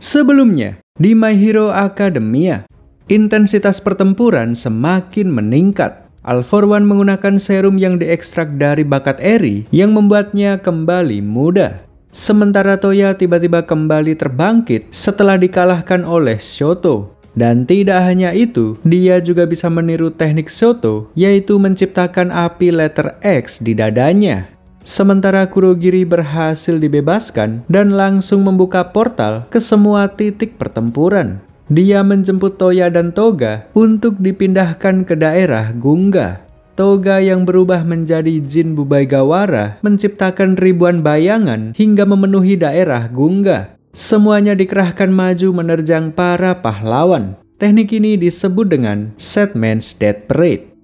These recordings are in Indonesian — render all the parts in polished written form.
Sebelumnya, di My Hero Academia, intensitas pertempuran semakin meningkat. All For One menggunakan serum yang diekstrak dari bakat Eri yang membuatnya kembali muda. Sementara Toya tiba-tiba kembali terbangkit setelah dikalahkan oleh Shoto. Dan tidak hanya itu, dia juga bisa meniru teknik Shoto, yaitu menciptakan api letter X di dadanya. Sementara Kurogiri berhasil dibebaskan dan langsung membuka portal ke semua titik pertempuran. Dia menjemput Toya dan Toga untuk dipindahkan ke daerah Gunga. Toga yang berubah menjadi Jin Bubaigawara menciptakan ribuan bayangan hingga memenuhi daerah Gunga. Semuanya dikerahkan maju menerjang para pahlawan. Teknik ini disebut dengan Set Man's Death Parade.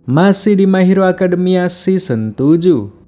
Masih di My Hero Academia Season 7.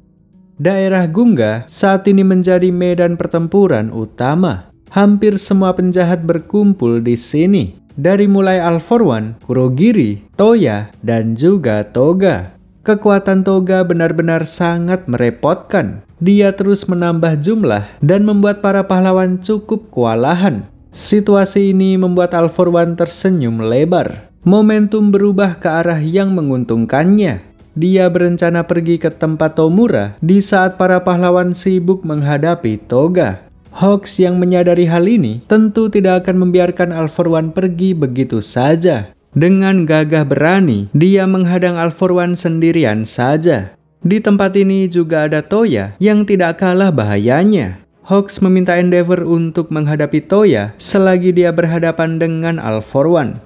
Daerah Gunga saat ini menjadi medan pertempuran utama. Hampir semua penjahat berkumpul di sini. Dari mulai All For One, Kurogiri, Toya, dan juga Toga. Kekuatan Toga benar-benar sangat merepotkan. Dia terus menambah jumlah dan membuat para pahlawan cukup kewalahan. Situasi ini membuat All For One tersenyum lebar. Momentum berubah ke arah yang menguntungkannya. Dia berencana pergi ke tempat Tomura di saat para pahlawan sibuk menghadapi Toga. Hawks yang menyadari hal ini tentu tidak akan membiarkan All For One pergi begitu saja. Dengan gagah berani, dia menghadang All For One sendirian saja. Di tempat ini juga ada Toya yang tidak kalah bahayanya. Hawks meminta Endeavor untuk menghadapi Toya selagi dia berhadapan dengan All For One.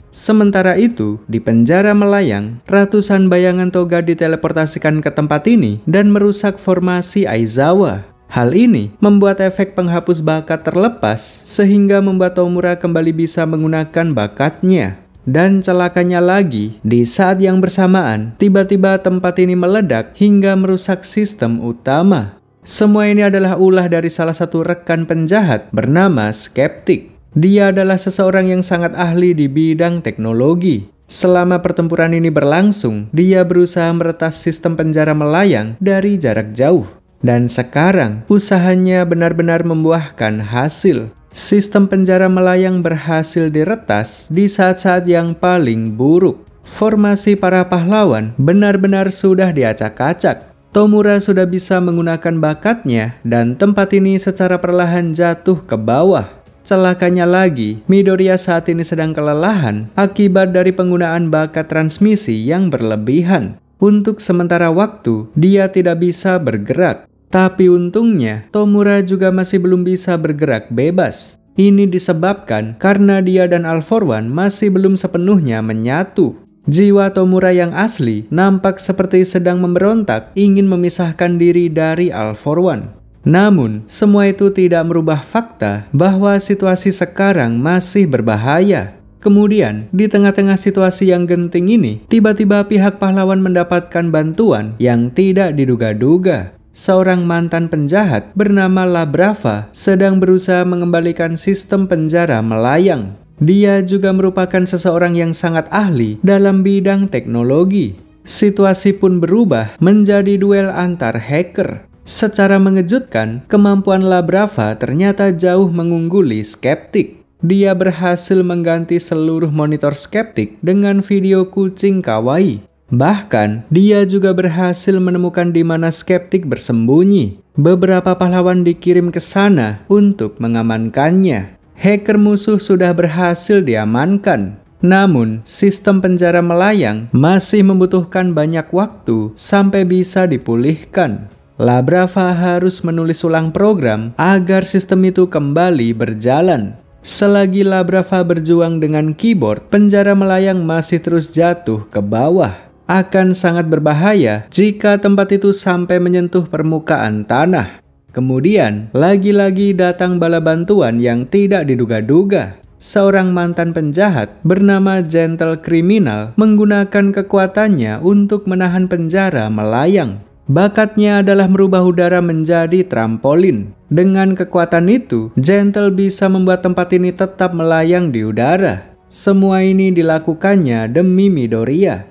Sementara itu, di penjara melayang, ratusan bayangan Toga diteleportasikan ke tempat ini dan merusak formasi Aizawa. Hal ini membuat efek penghapus bakat terlepas sehingga membuat Tomura kembali bisa menggunakan bakatnya. Dan celakanya lagi, di saat yang bersamaan, tiba-tiba tempat ini meledak hingga merusak sistem utama. Semua ini adalah ulah dari salah satu rekan penjahat bernama Skeptik. Dia adalah seseorang yang sangat ahli di bidang teknologi. Selama pertempuran ini berlangsung, dia berusaha meretas sistem penjara melayang dari jarak jauh. Dan sekarang, usahanya benar-benar membuahkan hasil. Sistem penjara melayang berhasil diretas di saat-saat yang paling buruk. Formasi para pahlawan benar-benar sudah diacak-acak. Tomura sudah bisa menggunakan bakatnya dan tempat ini secara perlahan jatuh ke bawah. Celakanya lagi, Midoriya saat ini sedang kelelahan akibat dari penggunaan bakat transmisi yang berlebihan. Untuk sementara waktu, dia tidak bisa bergerak. Tapi untungnya, Tomura juga masih belum bisa bergerak bebas. Ini disebabkan karena dia dan All For One masih belum sepenuhnya menyatu. Jiwa Tomura yang asli nampak seperti sedang memberontak ingin memisahkan diri dari All For One. Namun, semua itu tidak merubah fakta bahwa situasi sekarang masih berbahaya. Kemudian, di tengah-tengah situasi yang genting ini, tiba-tiba pihak pahlawan mendapatkan bantuan yang tidak diduga-duga. Seorang mantan penjahat bernama Labrava sedang berusaha mengembalikan sistem penjara melayang. Dia juga merupakan seseorang yang sangat ahli dalam bidang teknologi. Situasi pun berubah menjadi duel antar hacker. Secara mengejutkan, kemampuan Labrava ternyata jauh mengungguli Skeptik. Dia berhasil mengganti seluruh monitor Skeptik dengan video kucing kawaii. Bahkan, dia juga berhasil menemukan di mana Skeptik bersembunyi. Beberapa pahlawan dikirim ke sana untuk mengamankannya. Hacker musuh sudah berhasil diamankan. Namun, sistem penjara melayang masih membutuhkan banyak waktu sampai bisa dipulihkan. Labrava harus menulis ulang program agar sistem itu kembali berjalan. Selagi Labrava berjuang dengan keyboard, penjara melayang masih terus jatuh ke bawah. Akan sangat berbahaya jika tempat itu sampai menyentuh permukaan tanah. Kemudian, lagi-lagi datang bala bantuan yang tidak diduga-duga. Seorang mantan penjahat bernama Gentle Criminal menggunakan kekuatannya untuk menahan penjara melayang. Bakatnya adalah merubah udara menjadi trampolin. Dengan kekuatan itu, Gentle bisa membuat tempat ini tetap melayang di udara. Semua ini dilakukannya demi Midoriya.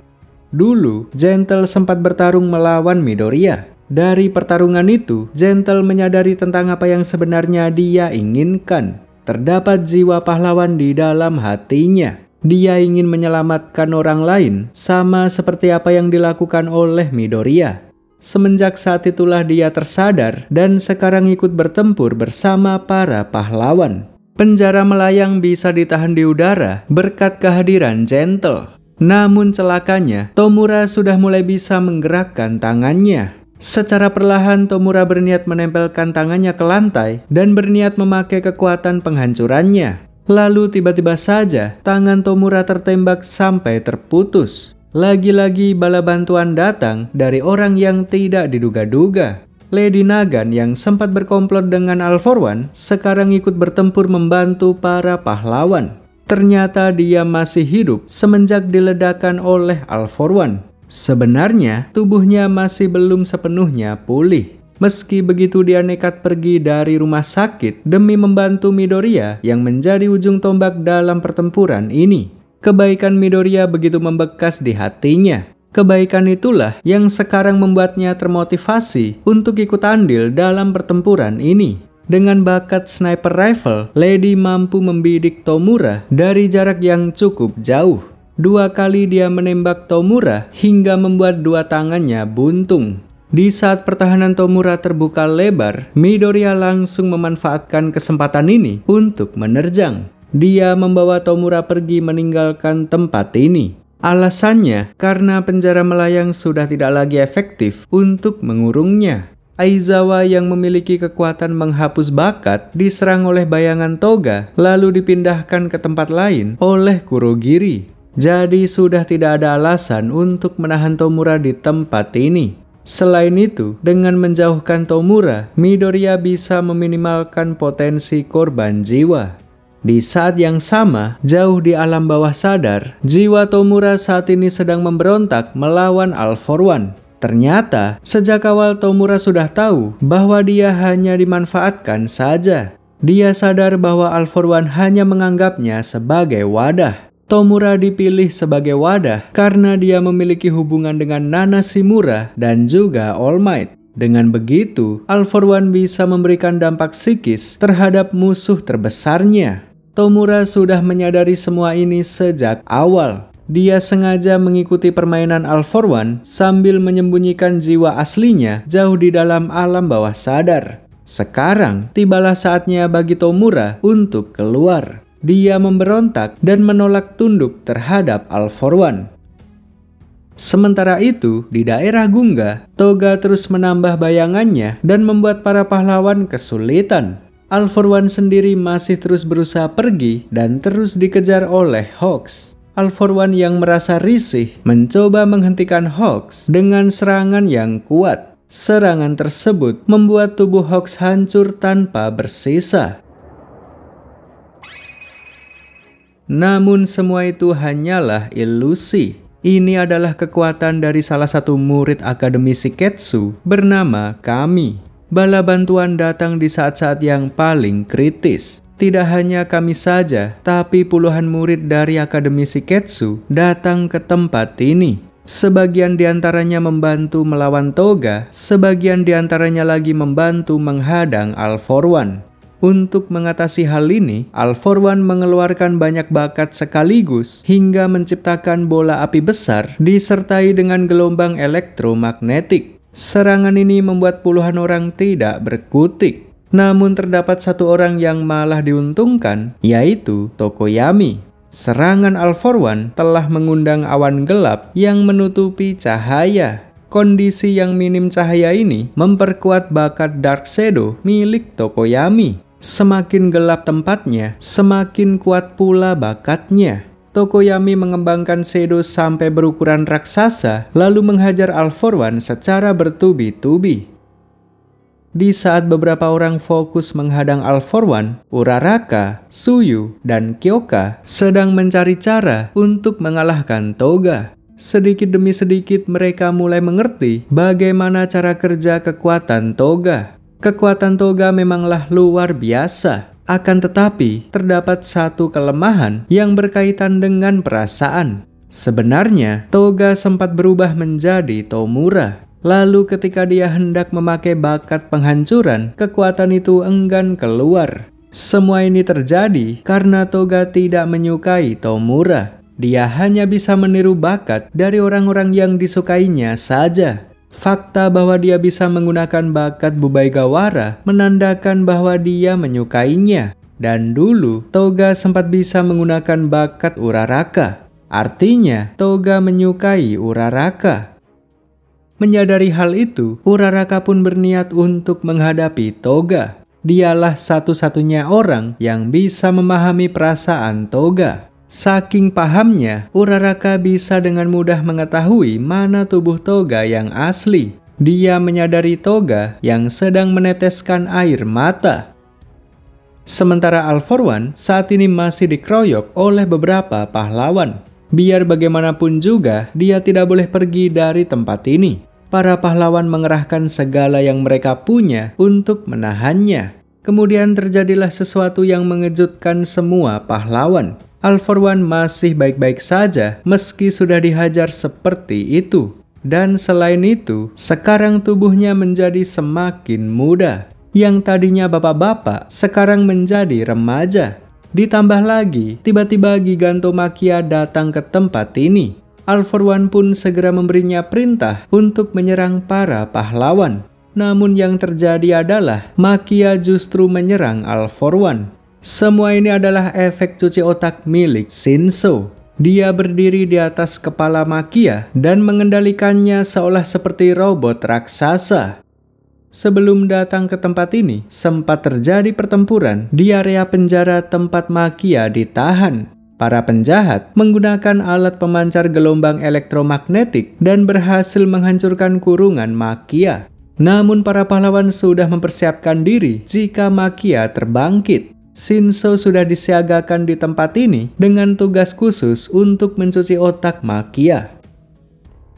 Dulu, Gentle sempat bertarung melawan Midoriya. Dari pertarungan itu, Gentle menyadari tentang apa yang sebenarnya dia inginkan. terdapat jiwa pahlawan di dalam hatinya. Dia ingin menyelamatkan orang lain, sama seperti apa yang dilakukan oleh Midoriya. Semenjak saat itulah dia tersadar dan sekarang ikut bertempur bersama para pahlawan. Penjara melayang bisa ditahan di udara berkat kehadiran Gentle. Namun celakanya, Tomura sudah mulai bisa menggerakkan tangannya. Secara perlahan Tomura berniat menempelkan tangannya ke lantai dan berniat memakai kekuatan penghancurannya. Lalu tiba-tiba saja tangan Tomura tertembak sampai terputus. Lagi-lagi bala bantuan datang dari orang yang tidak diduga-duga. Lady Nagan yang sempat berkomplot dengan All For One sekarang ikut bertempur membantu para pahlawan. Ternyata dia masih hidup semenjak diledakkan oleh All For One. Sebenarnya tubuhnya masih belum sepenuhnya pulih. Meski begitu dia nekat pergi dari rumah sakit demi membantu Midoriya yang menjadi ujung tombak dalam pertempuran ini. Kebaikan Midoriya begitu membekas di hatinya. Kebaikan itulah yang sekarang membuatnya termotivasi untuk ikut andil dalam pertempuran ini. Dengan bakat sniper rifle, Lady mampu membidik Tomura dari jarak yang cukup jauh. 2 kali dia menembak Tomura hingga membuat 2 tangannya buntung. Di saat pertahanan Tomura terbuka lebar, Midoriya langsung memanfaatkan kesempatan ini untuk menerjang. Dia membawa Tomura pergi meninggalkan tempat ini. Alasannya karena penjara melayang sudah tidak lagi efektif untuk mengurungnya. Aizawa yang memiliki kekuatan menghapus bakat diserang oleh bayangan Toga lalu dipindahkan ke tempat lain oleh Kurogiri. Jadi sudah tidak ada alasan untuk menahan Tomura di tempat ini. Selain itu, dengan menjauhkan Tomura, Midoriya bisa meminimalkan potensi korban jiwa. Di saat yang sama, jauh di alam bawah sadar, jiwa Tomura saat ini sedang memberontak melawan All For One. Ternyata, sejak awal Tomura sudah tahu bahwa dia hanya dimanfaatkan saja. Dia sadar bahwa All For One hanya menganggapnya sebagai wadah. Tomura dipilih sebagai wadah karena dia memiliki hubungan dengan Nana Shimura dan juga All Might. Dengan begitu, All For One bisa memberikan dampak psikis terhadap musuh terbesarnya. Tomura sudah menyadari semua ini sejak awal. Dia sengaja mengikuti permainan All For One sambil menyembunyikan jiwa aslinya jauh di dalam alam bawah sadar. Sekarang, tibalah saatnya bagi Tomura untuk keluar. Dia memberontak dan menolak tunduk terhadap All For One. Sementara itu, di daerah Gunga, Toga terus menambah bayangannya dan membuat para pahlawan kesulitan. All For One sendiri masih terus berusaha pergi dan terus dikejar oleh Hawks. All For One yang merasa risih mencoba menghentikan Hawks dengan serangan yang kuat. Serangan tersebut membuat tubuh Hawks hancur tanpa bersisa. Namun semua itu hanyalah ilusi. Ini adalah kekuatan dari salah satu murid Akademi Shiketsu bernama Kami. Bala bantuan datang di saat-saat yang paling kritis. Tidak hanya Kami saja, tapi puluhan murid dari Akademi Shiketsu datang ke tempat ini. Sebagian diantaranya membantu melawan Toga, sebagian diantaranya lagi membantu menghadang All For One. Untuk mengatasi hal ini, All For One mengeluarkan banyak bakat sekaligus hingga menciptakan bola api besar disertai dengan gelombang elektromagnetik. Serangan ini membuat puluhan orang tidak berkutik. Namun terdapat satu orang yang malah diuntungkan, yaitu Tokoyami. Serangan All For One telah mengundang awan gelap yang menutupi cahaya. Kondisi yang minim cahaya ini memperkuat bakat Dark Shadow milik Tokoyami. Semakin gelap tempatnya, semakin kuat pula bakatnya. Tokoyami mengembangkan Shadow sampai berukuran raksasa, lalu menghajar All For One secara bertubi-tubi. Di saat beberapa orang fokus menghadang All For One, Uraraka, Tsuyu, dan Kyoka sedang mencari cara untuk mengalahkan Toga. Sedikit demi sedikit mereka mulai mengerti bagaimana cara kerja kekuatan Toga. Kekuatan Toga memanglah luar biasa. Akan tetapi, terdapat satu kelemahan yang berkaitan dengan perasaan. Sebenarnya, Toga sempat berubah menjadi Tomura. Lalu ketika dia hendak memakai bakat penghancuran, kekuatan itu enggan keluar. Semua ini terjadi karena Toga tidak menyukai Tomura. Dia hanya bisa meniru bakat dari orang-orang yang disukainya saja. Fakta bahwa dia bisa menggunakan bakat Bubaigawara menandakan bahwa dia menyukainya. Dan dulu, Toga sempat bisa menggunakan bakat Uraraka. Artinya, Toga menyukai Uraraka. Menyadari hal itu, Uraraka pun berniat untuk menghadapi Toga. Dialah satu-satunya orang yang bisa memahami perasaan Toga. Saking pahamnya, Uraraka bisa dengan mudah mengetahui mana tubuh Toga yang asli. Dia menyadari Toga yang sedang meneteskan air mata. Sementara All For One saat ini masih dikeroyok oleh beberapa pahlawan. Biar bagaimanapun juga, dia tidak boleh pergi dari tempat ini. Para pahlawan mengerahkan segala yang mereka punya untuk menahannya. Kemudian terjadilah sesuatu yang mengejutkan semua pahlawan. All For One masih baik-baik saja meski sudah dihajar seperti itu. Dan selain itu, sekarang tubuhnya menjadi semakin muda. Yang tadinya bapak-bapak, sekarang menjadi remaja. Ditambah lagi, tiba-tiba Gigantomachia datang ke tempat ini. All For One pun segera memberinya perintah untuk menyerang para pahlawan. Namun yang terjadi adalah Machia justru menyerang All For One. Semua ini adalah efek cuci otak milik Shinso. Dia berdiri di atas kepala Machia dan mengendalikannya seolah seperti robot raksasa. Sebelum datang ke tempat ini, sempat terjadi pertempuran di area penjara tempat Machia ditahan. Para penjahat menggunakan alat pemancar gelombang elektromagnetik dan berhasil menghancurkan kurungan Machia. Namun para pahlawan sudah mempersiapkan diri jika Machia terbangkit. Shinso sudah disiagakan di tempat ini dengan tugas khusus untuk mencuci otak Machia.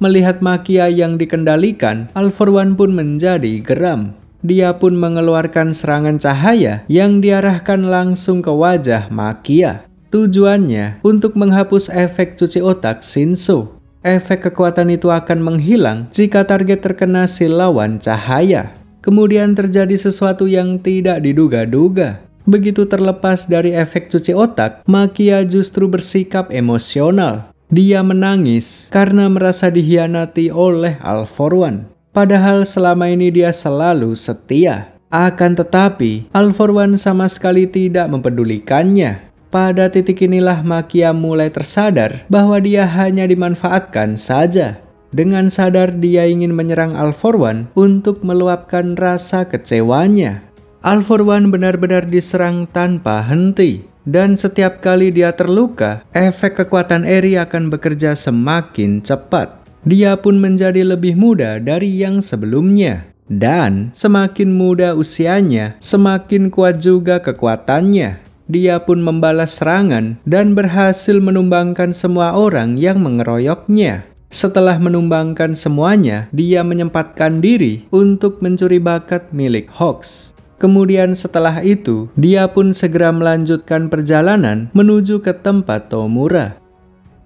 Melihat Machia yang dikendalikan, All For One pun menjadi geram. Dia pun mengeluarkan serangan cahaya yang diarahkan langsung ke wajah Machia. Tujuannya untuk menghapus efek cuci otak Shinso. Efek kekuatan itu akan menghilang jika target terkena silauan cahaya. Kemudian terjadi sesuatu yang tidak diduga-duga. Begitu terlepas dari efek cuci otak, Machia justru bersikap emosional. Dia menangis karena merasa dihianati oleh All For One. Padahal selama ini dia selalu setia. Akan tetapi, All For One sama sekali tidak mempedulikannya. Pada titik inilah Machia mulai tersadar bahwa dia hanya dimanfaatkan saja. Dengan sadar dia ingin menyerang All For One untuk meluapkan rasa kecewanya. All For One benar-benar diserang tanpa henti. Dan setiap kali dia terluka, efek kekuatan Eri akan bekerja semakin cepat. Dia pun menjadi lebih muda dari yang sebelumnya. Dan semakin muda usianya, semakin kuat juga kekuatannya. Dia pun membalas serangan dan berhasil menumbangkan semua orang yang mengeroyoknya. Setelah menumbangkan semuanya, dia menyempatkan diri untuk mencuri bakat milik Hawks. Kemudian setelah itu, dia pun segera melanjutkan perjalanan menuju ke tempat Tomura.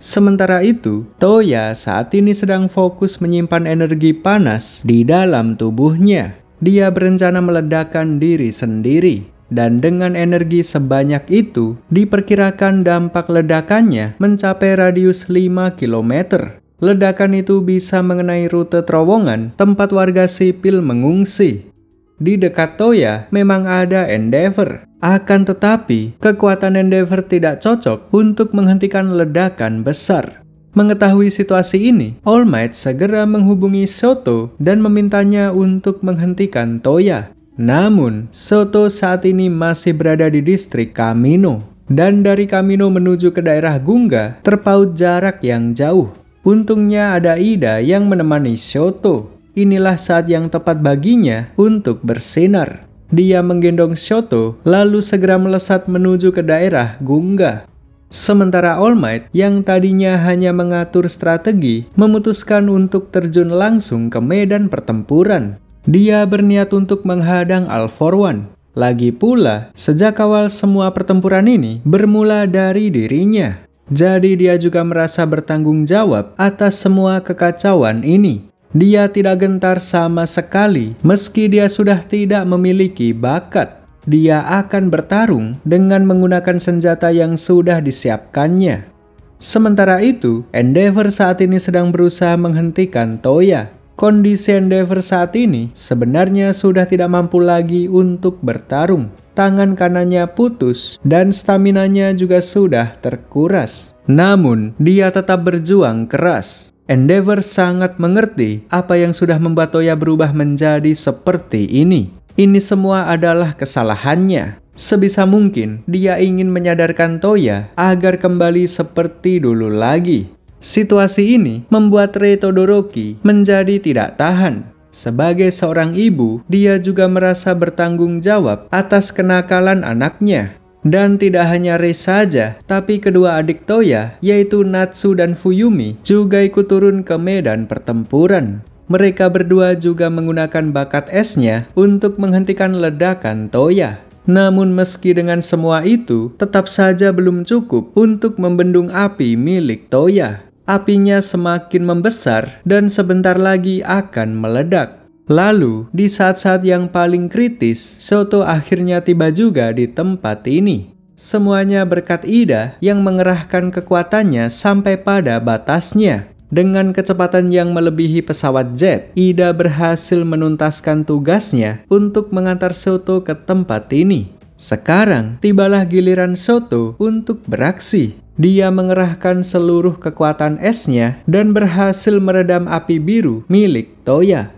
Sementara itu, Toya saat ini sedang fokus menyimpan energi panas di dalam tubuhnya. Dia berencana meledakkan diri sendiri. Dan dengan energi sebanyak itu, diperkirakan dampak ledakannya mencapai radius 5 km. Ledakan itu bisa mengenai rute terowongan tempat warga sipil mengungsi. Di dekat Toya memang ada Endeavor. Akan tetapi, kekuatan Endeavor tidak cocok untuk menghentikan ledakan besar. Mengetahui situasi ini, All Might segera menghubungi Shoto dan memintanya untuk menghentikan Toya. Namun, Shoto saat ini masih berada di distrik Kamino. Dan dari Kamino menuju ke daerah Gunga terpaut jarak yang jauh. Untungnya ada Ida yang menemani Shoto. Inilah saat yang tepat baginya untuk bersinar. Dia menggendong Shoto lalu segera melesat menuju ke daerah Gunga. Sementara All Might yang tadinya hanya mengatur strategi memutuskan untuk terjun langsung ke medan pertempuran. Dia berniat untuk menghadang All For One. Lagi pula, sejak awal semua pertempuran ini bermula dari dirinya. Jadi dia juga merasa bertanggung jawab atas semua kekacauan ini. Dia tidak gentar sama sekali meski dia sudah tidak memiliki bakat. dia akan bertarung dengan menggunakan senjata yang sudah disiapkannya. Sementara itu, Endeavor saat ini sedang berusaha menghentikan Toya. Kondisi Endeavor saat ini sebenarnya sudah tidak mampu lagi untuk bertarung. Tangan kanannya putus dan staminanya juga sudah terkuras. Namun, dia tetap berjuang keras. Endeavor sangat mengerti apa yang sudah membuat Toya berubah menjadi seperti ini. Ini semua adalah kesalahannya. Sebisa mungkin, dia ingin menyadarkan Toya agar kembali seperti dulu lagi. Situasi ini membuat Rei Todoroki menjadi tidak tahan. Sebagai seorang ibu, dia juga merasa bertanggung jawab atas kenakalan anaknya. Dan tidak hanya Rei saja, tapi kedua adik Toya, yaitu Natsu dan Fuyumi, juga ikut turun ke medan pertempuran. Mereka berdua juga menggunakan bakat esnya untuk menghentikan ledakan Toya. Namun meski dengan semua itu, tetap saja belum cukup untuk membendung api milik Toya. Apinya semakin membesar dan sebentar lagi akan meledak. Lalu, di saat-saat yang paling kritis, Shoto akhirnya tiba juga di tempat ini. Semuanya berkat Ida yang mengerahkan kekuatannya sampai pada batasnya. Dengan kecepatan yang melebihi pesawat jet, Ida berhasil menuntaskan tugasnya untuk mengantar Shoto ke tempat ini. Sekarang, tibalah giliran Shoto untuk beraksi. Dia mengerahkan seluruh kekuatan esnya dan berhasil meredam api biru milik Toya.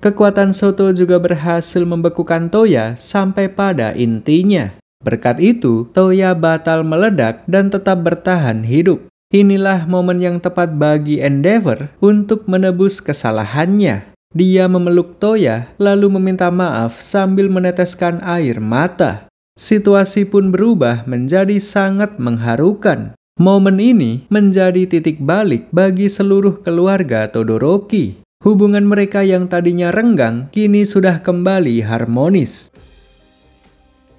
Kekuatan Shoto juga berhasil membekukan Toya sampai pada intinya. Berkat itu, Toya batal meledak dan tetap bertahan hidup. Inilah momen yang tepat bagi Endeavor untuk menebus kesalahannya. Dia memeluk Toya lalu meminta maaf sambil meneteskan air mata. Situasi pun berubah menjadi sangat mengharukan. Momen ini menjadi titik balik bagi seluruh keluarga Todoroki. Hubungan mereka yang tadinya renggang kini sudah kembali harmonis.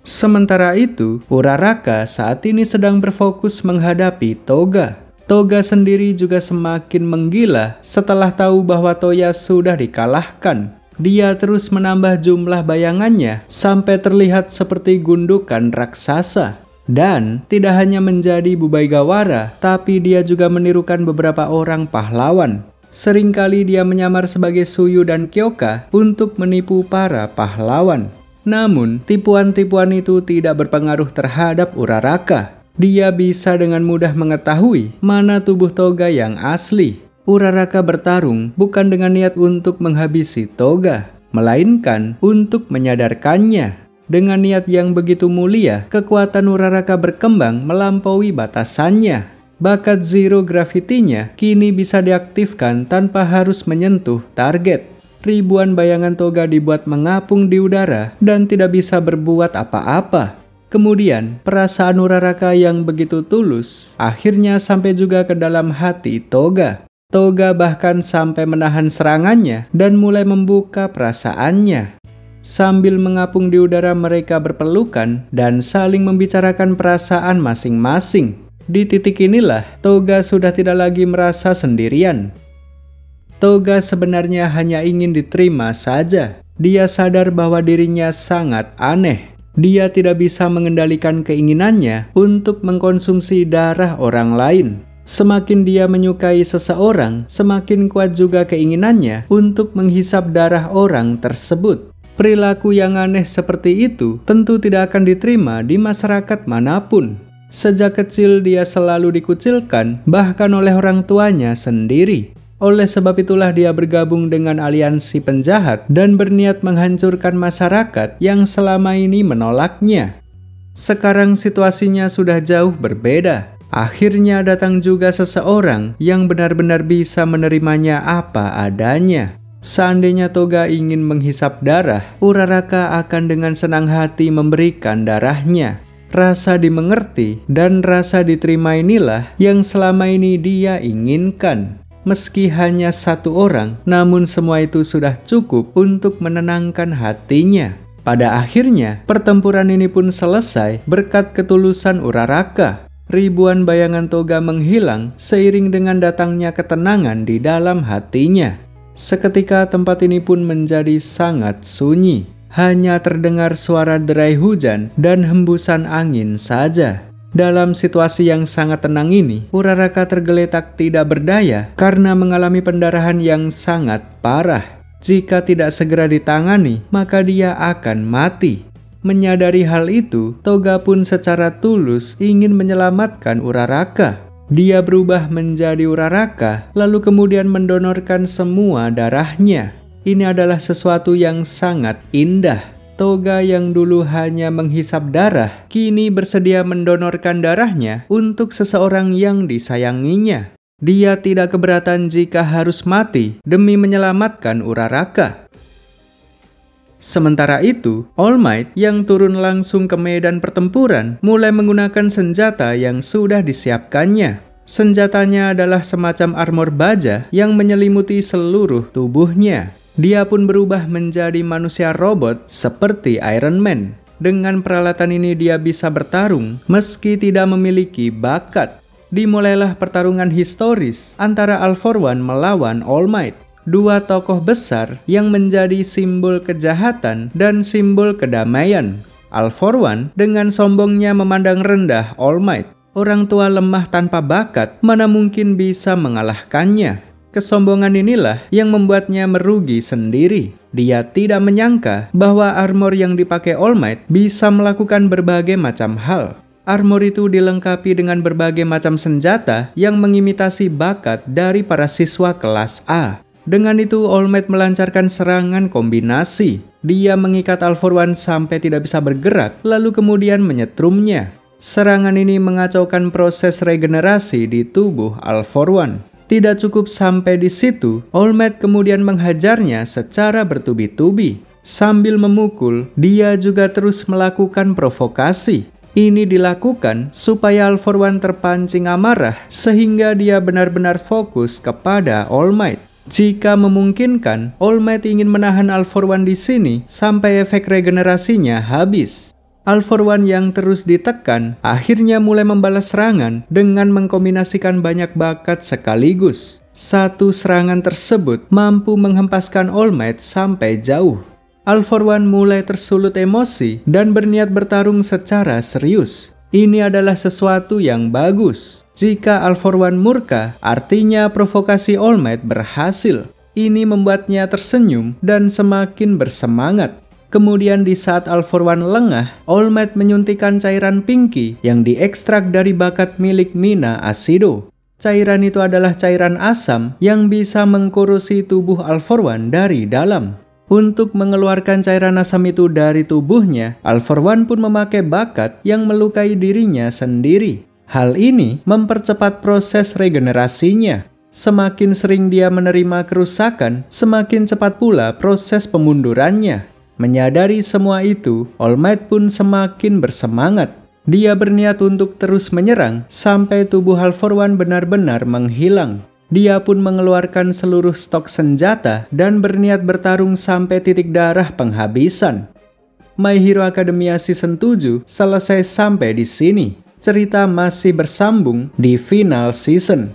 Sementara itu, Uraraka saat ini sedang berfokus menghadapi Toga. Toga sendiri juga semakin menggila setelah tahu bahwa Toya sudah dikalahkan. Dia terus menambah jumlah bayangannya sampai terlihat seperti gundukan raksasa. Dan tidak hanya menjadi Bubaigawara, tapi dia juga menirukan beberapa orang pahlawan. Seringkali dia menyamar sebagai Suyu dan Kyoka untuk menipu para pahlawan. Namun, tipuan-tipuan itu tidak berpengaruh terhadap Uraraka. Dia bisa dengan mudah mengetahui mana tubuh Toga yang asli. Uraraka bertarung bukan dengan niat untuk menghabisi Toga, melainkan untuk menyadarkannya. Dengan niat yang begitu mulia, kekuatan Uraraka berkembang melampaui batasannya. Bakat Zero Gravity-nya kini bisa diaktifkan tanpa harus menyentuh target. Ribuan bayangan Toga dibuat mengapung di udara dan tidak bisa berbuat apa-apa. Kemudian, perasaan Uraraka yang begitu tulus akhirnya sampai juga ke dalam hati Toga. Toga bahkan sampai menahan serangannya dan mulai membuka perasaannya. Sambil mengapung di udara, mereka berpelukan dan saling membicarakan perasaan masing-masing. Di titik inilah, Toga sudah tidak lagi merasa sendirian. Toga sebenarnya hanya ingin diterima saja. Dia sadar bahwa dirinya sangat aneh. Dia tidak bisa mengendalikan keinginannya untuk mengkonsumsi darah orang lain. Semakin dia menyukai seseorang, semakin kuat juga keinginannya untuk menghisap darah orang tersebut. Perilaku yang aneh seperti itu tentu tidak akan diterima di masyarakat manapun. Sejak kecil dia selalu dikucilkan, bahkan oleh orang tuanya sendiri. Oleh sebab itulah dia bergabung dengan aliansi penjahat dan berniat menghancurkan masyarakat yang selama ini menolaknya. Sekarang situasinya sudah jauh berbeda. Akhirnya datang juga seseorang yang benar-benar bisa menerimanya apa adanya. Seandainya Toga ingin menghisap darah, Uraraka akan dengan senang hati memberikan darahnya. Rasa dimengerti dan rasa diterima inilah yang selama ini dia inginkan. Meski hanya satu orang, namun semua itu sudah cukup untuk menenangkan hatinya. Pada akhirnya, pertempuran ini pun selesai berkat ketulusan Uraraka. Ribuan bayangan Toga menghilang seiring dengan datangnya ketenangan di dalam hatinya. Seketika tempat ini pun menjadi sangat sunyi. hanya terdengar suara derai hujan dan hembusan angin saja. Dalam situasi yang sangat tenang ini, Uraraka tergeletak tidak berdaya karena mengalami pendarahan yang sangat parah. Jika tidak segera ditangani, maka dia akan mati. Menyadari hal itu, Toga pun secara tulus ingin menyelamatkan Uraraka. Dia berubah menjadi Uraraka, lalu kemudian mendonorkan semua darahnya. Ini adalah sesuatu yang sangat indah. Toga yang dulu hanya menghisap darah, kini bersedia mendonorkan darahnya untuk seseorang yang disayanginya. Dia tidak keberatan jika harus mati demi menyelamatkan Uraraka. Sementara itu, All Might yang turun langsung ke medan pertempuran mulai menggunakan senjata yang sudah disiapkannya. Senjatanya adalah semacam armor baja yang menyelimuti seluruh tubuhnya. Dia pun berubah menjadi manusia robot seperti Iron Man. Dengan peralatan ini dia bisa bertarung meski tidak memiliki bakat. Dimulailah pertarungan historis antara All For One melawan All Might. Dua tokoh besar yang menjadi simbol kejahatan dan simbol kedamaian. All For One dengan sombongnya memandang rendah All Might. Orang tua lemah tanpa bakat, mana mungkin bisa mengalahkannya. Kesombongan inilah yang membuatnya merugi sendiri. Dia tidak menyangka bahwa armor yang dipakai All Might bisa melakukan berbagai macam hal. Armor itu dilengkapi dengan berbagai macam senjata yang mengimitasi bakat dari para siswa kelas A. Dengan itu, All Might melancarkan serangan kombinasi. Dia mengikat All For One sampai tidak bisa bergerak, lalu kemudian menyetrumnya. Serangan ini mengacaukan proses regenerasi di tubuh All For One. Tidak cukup sampai di situ, All Might kemudian menghajarnya secara bertubi-tubi. Sambil memukul, dia juga terus melakukan provokasi. Ini dilakukan supaya All For One terpancing amarah sehingga dia benar-benar fokus kepada All Might. Jika memungkinkan, All Might ingin menahan All For One di sini sampai efek regenerasinya habis. All For One yang terus ditekan akhirnya mulai membalas serangan dengan mengkombinasikan banyak bakat sekaligus. Satu serangan tersebut mampu menghempaskan All Might sampai jauh. All For One mulai tersulut emosi dan berniat bertarung secara serius. Ini adalah sesuatu yang bagus. Jika All For One murka, artinya provokasi All Might berhasil. Ini membuatnya tersenyum dan semakin bersemangat. Kemudian di saat All For One lengah, All Might menyuntikkan cairan pinky yang diekstrak dari bakat milik Mina Asido. Cairan itu adalah cairan asam yang bisa mengkorosi tubuh All For One dari dalam. Untuk mengeluarkan cairan asam itu dari tubuhnya, All For One pun memakai bakat yang melukai dirinya sendiri. Hal ini mempercepat proses regenerasinya. Semakin sering dia menerima kerusakan, semakin cepat pula proses pemundurannya. Menyadari semua itu, All Might pun semakin bersemangat. Dia berniat untuk terus menyerang sampai tubuh All For One benar-benar menghilang. Dia pun mengeluarkan seluruh stok senjata dan berniat bertarung sampai titik darah penghabisan. My Hero Academia Season 7 selesai sampai di sini. Cerita masih bersambung di final season.